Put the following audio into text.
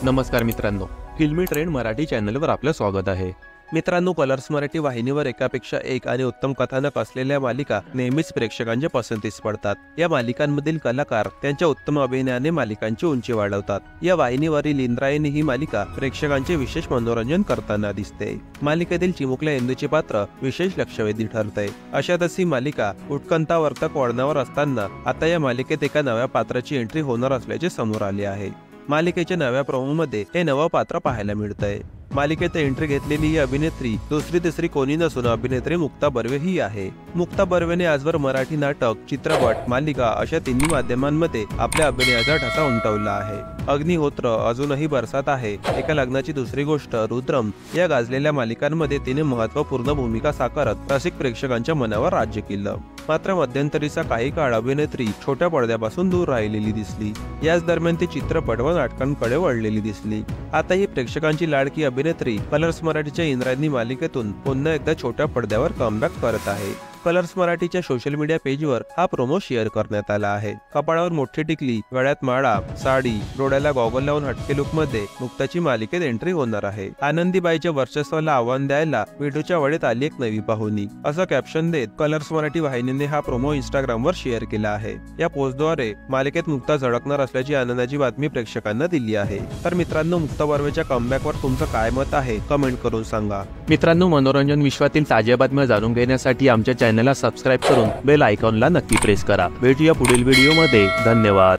नमस्कार मित्रांनो, फिल्मी ट्रेंड मराठी चॅनलवर आपलं स्वागत आहे। मित्रांनो, कलर्स मराठी वाहिनीवर एकापेक्षा एक आणि उत्तम कथानक असलेल्या मालिका नेहमीच प्रेक्षकांच्या पसंतीस पडतात। या मालिकांमधील कलाकार त्यांच्या उत्तम अभिनयाने मालिकांची उंची वाढवतात। या वाहिनीवरील इंद्रायणी ही मालिका प्रेक्षकांचे विशेष मनोरंजन करताना दिसते। मालिकेतील चिमुकल्या इंदूचे पात्र विशेष लक्षवेधी ठरते। अशातच ही मालिका उत्कंठावर्धक वळणावर असताना आता या मालिकेत एका नव्या पात्राची एंट्री होणार असल्याचे समोर आले आहे। मालिकेच्या नव्या प्रोमोमध्ये हे नवं पात्र पाहायला मिळतंय। मालिकेत एंट्री घेतलेली ही अभिनेत्री दुसरी तिसरी कोणी नसून अभिनेत्री मुक्ता बर्वे ही आहे। मुक्ता बर्वेने आजवर मराठी नाटक, चित्रपट, मालिका अशा तिन्ही माध्यमांमध्ये आपल्या अभिनयाचा ठसा उमटवला आहे। अग्निहोत्र, अजूनही बरसात आहे, एका लग्नाची दुसरी गोष्ट, रुद्रम या गाजलेल्या मालिकांमध्ये तिने महत्त्वपूर्ण भूमिका साकारत रसिक प्रेक्षकांच्या मनावर राज्य केलं। मात्र मध्यंतरीचा काही काळ अभिनेत्री छोट्या पडद्यापासून दूर राहिलेली दिसली। याच दरम्यान ती चित्रपट व नाटकांकडे वळलेली दिसली। आता ही प्रेक्षकांची लाडकी अभिनेत्री कलर्स मराठीच्या इंद्रायणी मालिकेतून पुन्हा एकदा छोट्या पडद्यावर कमबॅक करत आहे। कलर्स मराठीच्या सोशल मीडिया पेजवर हा प्रोमो शेअर करण्यात आला आहे। कपाळावर मोठी टिकली, गळ्यात माळा, साडी, डोळ्याला गॉगल लावून हटके लुकमध्ये मुक्ताची मालिकेत एंट्री होणार आहे। आनंदीबाईच्या वर्चस्वाला आव्हान द्यायला विठूच्या वडीत आली एक नवी पाहुणी, असं कॅप्शन देत कलर्स मराठी वाहिनीने हा प्रोमो इंस्टाग्रामवर शेअर केला आहे। या पोस्टद्वारे मालिकेत मुक्ता झळकणार असल्याची आनंदाची बातमी प्रेक्षकांना दिली आहे। तर मित्रांनो, मुक्ता बर्वेच्या कमबॅकवर तुमचं काय मत आहे कमेंट करून सांगा। मित्रांनो, मनोरंजन विश्वातील ताज्या बातम्या जाणून घेण्यासाठी आमच्या चॅनलला सबस्क्राइब करून बेल आयकॉनला नक्की प्रेस करा। भेटूया पुढील व्हिडिओमध्ये। धन्यवाद।